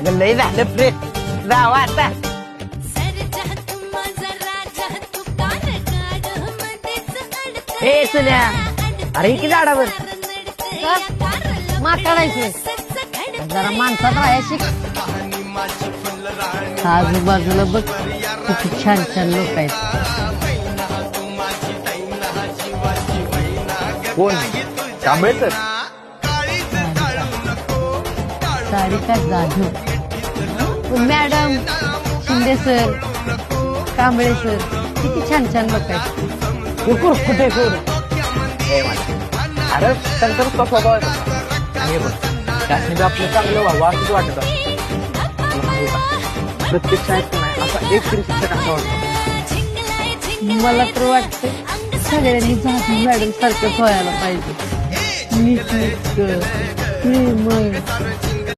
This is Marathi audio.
अगं लय झालं प्रेम जावा आता हे सुन्या अरे किती झाडावर माकडायचे जरा माणसात राहायला शिक आजूबाजूला बघ किती छान छान लोक आहेत कोण Kamble sir Sarika Jadhav madam Shinde sir Kamble sir किती छान छान लोक आहेत कुकुर कुठे कुर हे मला अरे त्यांचा नुसता स्वभाव आहे आणि हे बघ त्याने आपलं चांगलं व्हावं असंच वाटत प्रत्येक शाळेत नाही असा एक तरी शिक्षक असा वाटतो मला तर वाटतं सगळ्यांनी जाधव मॅडम सारखंच व्हायला पाहिजे नीट प्रेमळ